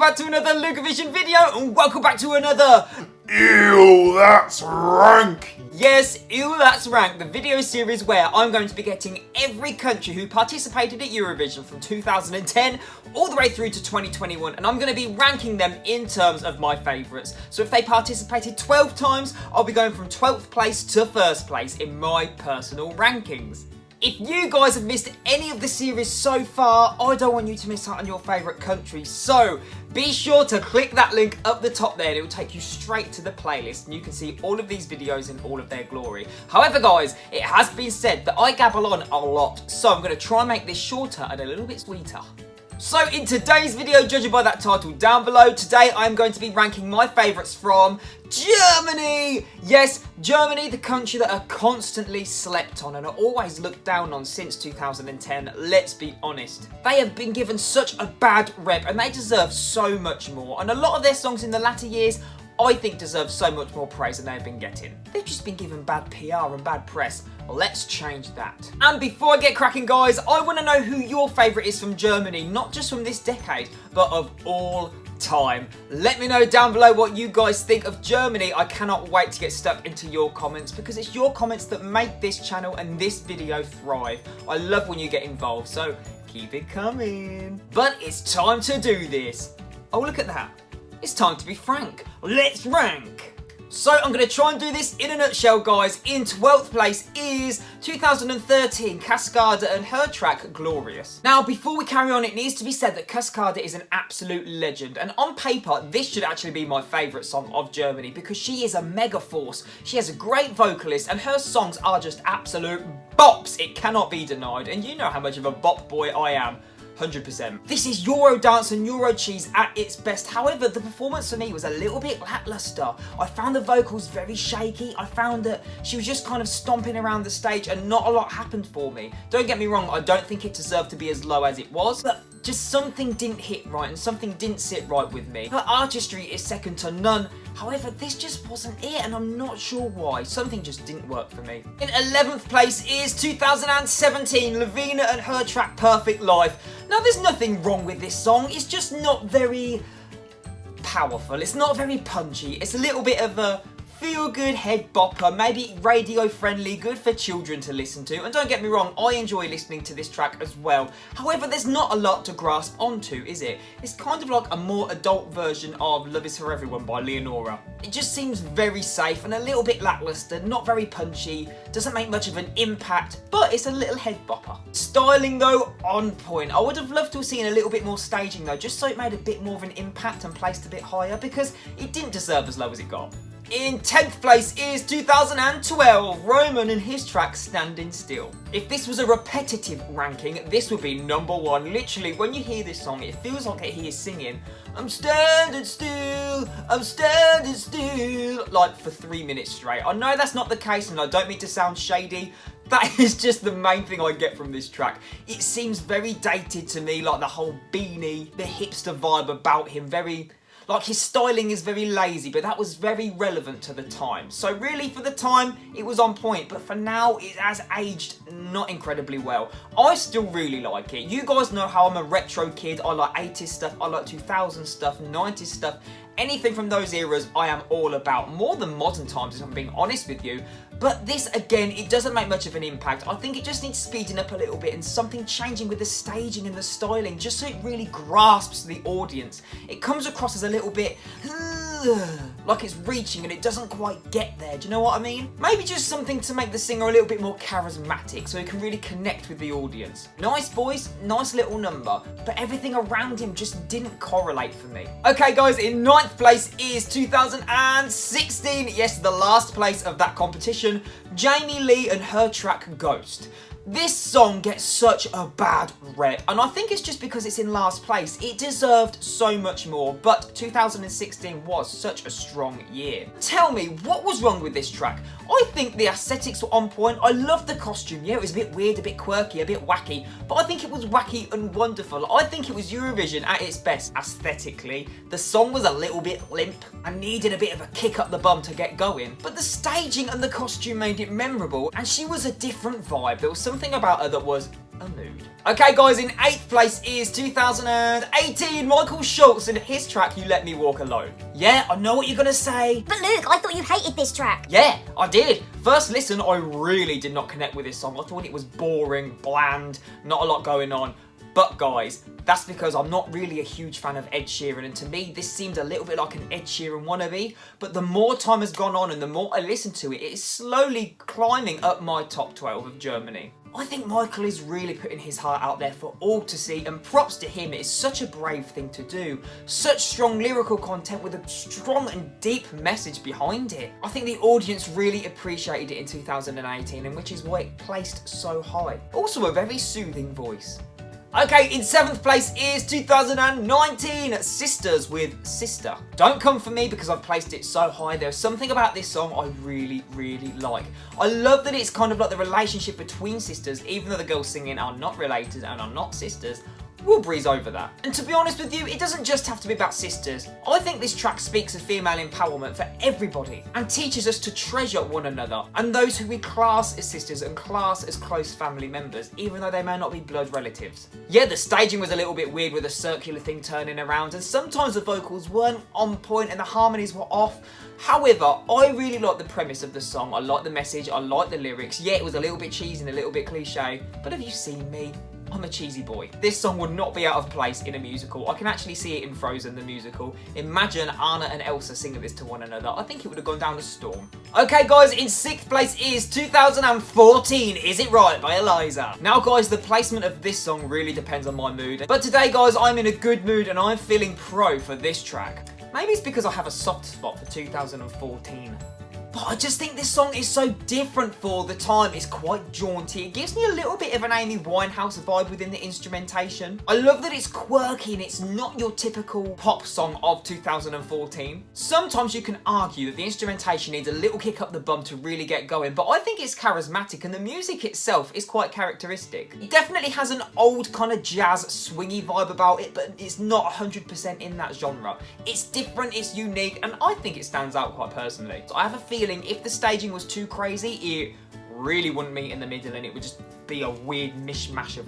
back to another Lukeovision video, and welcome back to another Ew, that's rank! Yes, Ew, That's Rank, the video series where I'm going to be getting every country who participated at Eurovision from 2010 all the way through to 2021, and I'm going to be ranking them in terms of my favourites. So if they participated 12 times, I'll be going from 12th place to 1st place in my personal rankings. If you guys have missed any of the series so far, I don't want you to miss out on your favourite country, so be sure to click that link up the top there and it will take you straight to the playlist and you can see all of these videos in all of their glory. However guys, it has been said that I gabble on a lot, so I'm going to try and make this shorter and a little bit sweeter. So in today's video, judging by that title down below, today I'm going to be ranking my favourites from Germany! Yes, Germany, the country that are constantly slept on and are always looked down on since 2010, let's be honest. They have been given such a bad rep and they deserve so much more, and a lot of their songs in the latter years I think deserve so much more praise than they've been getting. They've just been given bad PR and bad press. Let's change that. And before I get cracking guys, I want to know who your favourite is from Germany, not just from this decade, but of all time. Let me know down below what you guys think of Germany. I cannot wait to get stuck into your comments because it's your comments that make this channel and this video thrive. I love when you get involved, so keep it coming. But it's time to do this. Oh, look at that. It's time to be frank. Let's rank. So I'm going to try and do this in a nutshell, guys. In 12th place is 2013 Cascada and her track Glorious. Now, before we carry on, it needs to be said that Cascada is an absolute legend. And on paper, this should actually be my favourite song of Germany because she is a mega force. She has a great vocalist and her songs are just absolute bops. It cannot be denied. And you know how much of a bop boy I am. 100%. This is Eurodance and Euro cheese at its best. However, the performance for me was a little bit lackluster. I found the vocals very shaky. I found that she was just kind of stomping around the stage and not a lot happened for me. Don't get me wrong, I don't think it deserved to be as low as it was, but just something didn't hit right and something didn't sit right with me. Her artistry is second to none. However, this just wasn't it and I'm not sure why. Something just didn't work for me. In 11th place is 2017 Lena and her track Perfect Life. Now there's nothing wrong with this song, it's just not very powerful, it's not very punchy, it's a little bit of a feel-good head bopper, maybe radio-friendly, good for children to listen to, and don't get me wrong, I enjoy listening to this track as well. However, there's not a lot to grasp onto, is it? It's kind of like a more adult version of Love Is For Everyone by Leonora. It just seems very safe and a little bit lackluster, not very punchy, doesn't make much of an impact, but it's a little head bopper. Styling though, on point. I would have loved to have seen a little bit more staging though, just so it made a bit more of an impact and placed a bit higher, because it didn't deserve as low as it got. In 10th place is 2012, Roman and his track Standing Still. If this was a repetitive ranking, this would be number one. Literally, when you hear this song, it feels like he is singing, I'm standing still, like for 3 minutes straight. I know that's not the case and I don't mean to sound shady. That is just the main thing I get from this track. It seems very dated to me, like the whole beanie, the hipster vibe about him, like his styling is very lazy, but that was very relevant to the time. So really for the time, it was on point, but for now, it has aged not incredibly well. I still really like it. You guys know how I'm a retro kid. I like 80s stuff, I like 2000s stuff, 90s stuff. Anything from those eras I am all about, more than modern times if I'm being honest with you. But this, again, it doesn't make much of an impact. I think it just needs speeding up a little bit and something changing with the staging and the styling, just so it really grasps the audience. It comes across as a little bit like it's reaching and it doesn't quite get there, do you know what I mean? Maybe just something to make the singer a little bit more charismatic so he can really connect with the audience. Nice voice, nice little number, but everything around him just didn't correlate for me. Okay guys, in 9th place is 2016, yes, the last place of that competition, Jamie Lee and her track Ghost. This song gets such a bad rep, and I think it's just because it's in last place. It deserved so much more, but 2016 was such a strong year. Tell me, what was wrong with this track? I think the aesthetics were on point. I loved the costume. Yeah, it was a bit weird, a bit quirky, a bit wacky, but I think it was wacky and wonderful. I think it was Eurovision at its best aesthetically. The song was a little bit limp and needed a bit of a kick up the bum to get going, but the staging and the costume made it memorable, and she was a different vibe. There was something about her that was a mood. Okay guys, in 8th place is 2018 Michael Schulz and his track You Let Me Walk Alone. Yeah, I know what you're gonna say. But Luke, I thought you hated this track. Yeah, I did. First listen, I really did not connect with this song. I thought it was boring, bland, not a lot going on. But guys, that's because I'm not really a huge fan of Ed Sheeran, and to me this seemed a little bit like an Ed Sheeran wannabe, but the more time has gone on and the more I listen to it, it is slowly climbing up my top 12 of Germany. I think Michael is really putting his heart out there for all to see, and props to him. It is such a brave thing to do. Such strong lyrical content with a strong and deep message behind it. I think the audience really appreciated it in 2018, and which is why it placed so high. Also a very soothing voice. Okay, in 7th place is 2019 Sisters with Sister. Don't come for me because I've placed it so high. There's something about this song I really, really like. I love that it's kind of like the relationship between sisters, even though the girls singing are not related and are not sisters. We'll breeze over that. And to be honest with you, it doesn't just have to be about sisters. I think this track speaks of female empowerment for everybody and teaches us to treasure one another and those who we class as sisters and class as close family members, even though they may not be blood relatives. Yeah, the staging was a little bit weird with a circular thing turning around, and sometimes the vocals weren't on point and the harmonies were off. However, I really like the premise of the song. I like the message, I like the lyrics. Yeah, it was a little bit cheesy and a little bit cliche, but have you seen me? I'm a cheesy boy. This song would not be out of place in a musical. I can actually see it in Frozen, the musical. Imagine Anna and Elsa singing this to one another. I think it would have gone down a storm. Okay guys, in 6th place is 2014 Is It Right by Eliza. Now guys, the placement of this song really depends on my mood. But today guys, I'm in a good mood and I'm feeling pro for this track. Maybe it's because I have a soft spot for 2014. But I just think this song is so different for the time. It's quite jaunty. It gives me a little bit of an Amy Winehouse vibe within the instrumentation. I love that it's quirky and it's not your typical pop song of 2014. Sometimes you can argue that the instrumentation needs a little kick up the bum to really get going, but I think it's charismatic and the music itself is quite characteristic. It definitely has an old kind of jazz swingy vibe about it, but it's not 100% in that genre. It's different, it's unique, and I think it stands out quite personally. So I have a feeling if the staging was too crazy, it really wouldn't meet in the middle and it would just be a weird mishmash of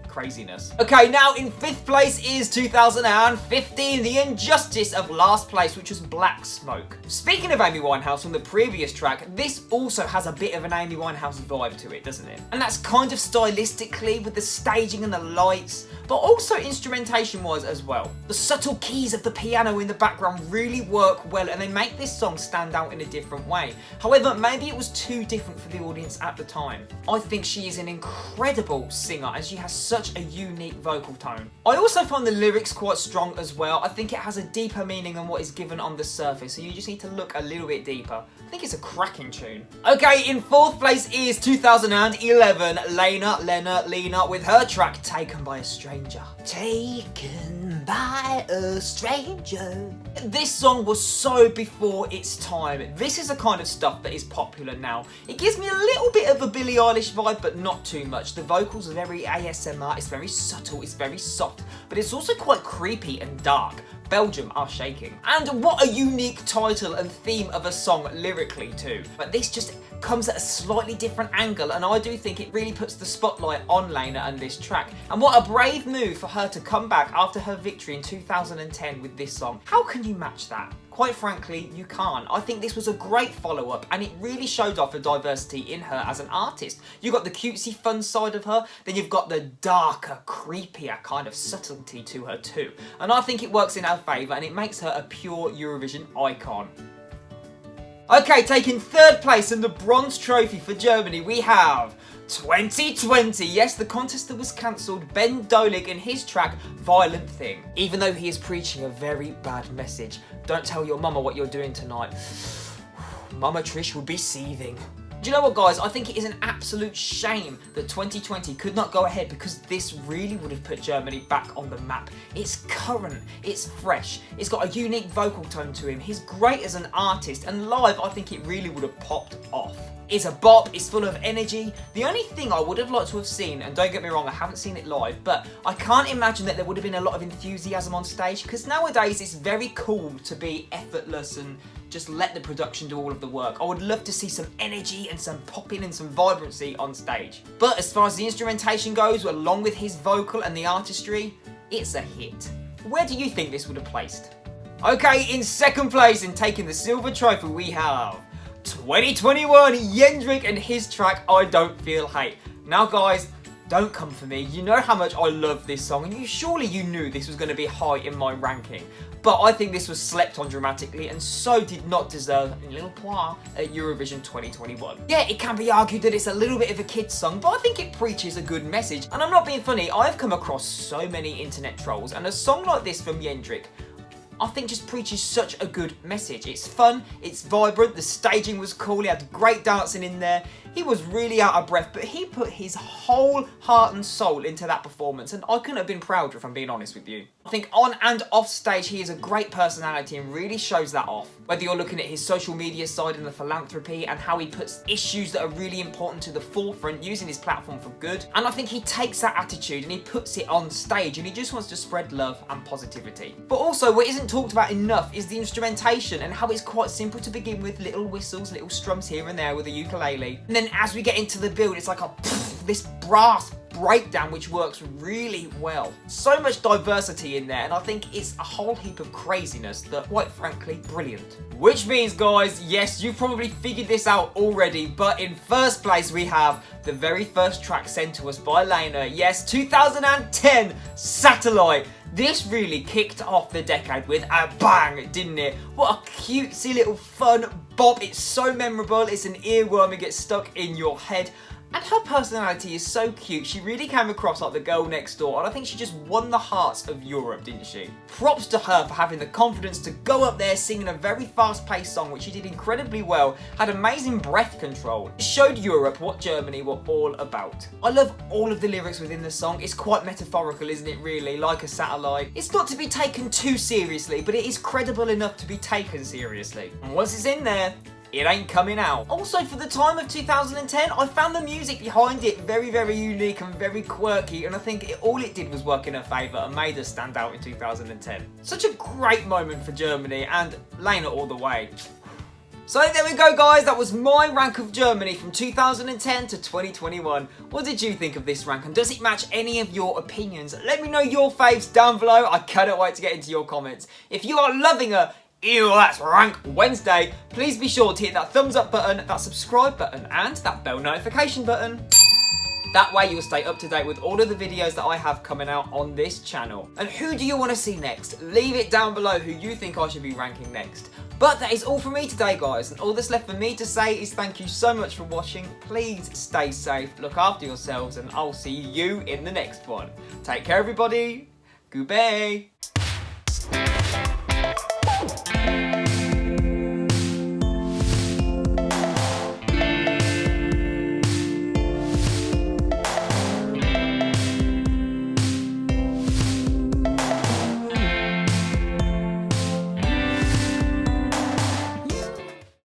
craziness. Okay, now in 5th place is 2015, The Injustice of last place, which was Black Smoke. Speaking of Amy Winehouse from the previous track, this also has a bit of an Amy Winehouse vibe to it, doesn't it? And that's kind of stylistically with the staging and the lights, but also instrumentation-wise as well. The subtle keys of the piano in the background really work well and they make this song stand out in a different way. However, maybe it was too different for the audience at the time. I think she is an incredible singer and she has such a unique vocal tone. I also find the lyrics quite strong as well. I think it has a deeper meaning than what is given on the surface, so you just need to look a little bit deeper. I think it's a cracking tune. Okay, in 4th place is 2011, Lena with her track Taken by a Stranger. Taken by a stranger. This song was so before its time. This is the kind of stuff that is popular now. It gives me a little bit of a Billie Eilish vibe, but not too much. The vocals are very ASMR, it's very subtle, it's very soft, but it's also quite creepy and dark. Belgium are shaking. And what a unique title and theme of a song lyrically too. But this just comes at a slightly different angle and I do think it really puts the spotlight on Lena and this track. And what a brave move for her to come back after her victory in 2010 with this song. How can you match that? Quite frankly, you can't. I think this was a great follow-up and it really showed off the diversity in her as an artist. You've got the cutesy fun side of her, then you've got the darker, creepier kind of subtlety to her too. And I think it works in her favour and it makes her a pure Eurovision icon. Okay, taking 3rd place in the bronze trophy for Germany, we have 2020. Yes, the contest that was cancelled, Ben Dolig and his track Violent Thing. Even though he is preaching a very bad message, don't tell your mama what you're doing tonight. Mama Trish would be seething. Do you know what guys, I think it is an absolute shame that 2020 could not go ahead because this really would have put Germany back on the map. It's current, it's fresh, it's got a unique vocal tone to him, he's great as an artist and live I think it really would have popped off. It's a bop, it's full of energy. The only thing I would have liked to have seen, and don't get me wrong, I haven't seen it live, but I can't imagine that there would have been a lot of enthusiasm on stage because nowadays it's very cool to be effortless and just let the production do all of the work. I would love to see some energy and some popping and some vibrancy on stage. But as far as the instrumentation goes, along with his vocal and the artistry, it's a hit. Where do you think this would have placed? Okay, in second place and taking the silver trophy we have 2021 Jendrik and his track I Don't Feel Hate. Now guys, don't come for me. You know how much I love this song, and surely you knew this was going to be high in my ranking. But I think this was slept on dramatically and so did not deserve a little point at Eurovision 2021. Yeah, it can be argued that it's a little bit of a kid's song, but I think it preaches a good message. And I'm not being funny, I've come across so many internet trolls, and a song like this from Jendrik I think just preaches such a good message. It's fun, it's vibrant, the staging was cool, he had great dancing in there. He was really out of breath, but he put his whole heart and soul into that performance, and I couldn't have been prouder if I'm being honest with you. I think on and off stage he is a great personality and really shows that off. Whether you're looking at his social media side and the philanthropy and how he puts issues that are really important to the forefront using his platform for good. And I think he takes that attitude and he puts it on stage and he just wants to spread love and positivity. But also what isn't talked about enough is the instrumentation and how it's quite simple to begin with, little whistles, little strums here and there with a ukulele. And then as we get into the build, it's like this brass breakdown which works really well. So much diversity in there, and I think it's a whole heap of craziness that, quite frankly, brilliant. Which means, guys, yes, you've probably figured this out already, but in first place we have the very first track sent to us by Lena. Yes, 2010 Satellite. This really kicked off the decade with a bang, didn't it? What a cutesy little fun bop. It's so memorable, it's an earworm, it gets stuck in your head. And her personality is so cute. She really came across like the girl next door, and I think she just won the hearts of Europe, didn't she? Props to her for having the confidence to go up there singing a very fast-paced song, which she did incredibly well, had amazing breath control. It showed Europe what Germany were all about. I love all of the lyrics within the song. It's quite metaphorical, isn't it, really? Like a satellite. It's not to be taken too seriously, but it is credible enough to be taken seriously. And once it's in there, it ain't coming out. Also, for the time of 2010, I found the music behind it very, very unique and very quirky, and I think all it did was work in her favour and made us stand out in 2010. Such a great moment for Germany, and Lena all the way. So there we go, guys, that was my rank of Germany from 2010 to 2021. What did you think of this rank, and does it match any of your opinions? Let me know your faves down below. I cannot wait to get into your comments. If you are loving her, ew, that's rank Wednesday, please be sure to hit that thumbs up button, that subscribe button, and that bell notification button. That way you'll stay up to date with all of the videos that I have coming out on this channel. And who do you want to see next? Leave it down below who you think I should be ranking next. But that is all from me today, guys, and all that's left for me to say is thank you so much for watching. Please stay safe, look after yourselves, and I'll see you in the next one. Take care, everybody. Goodbye.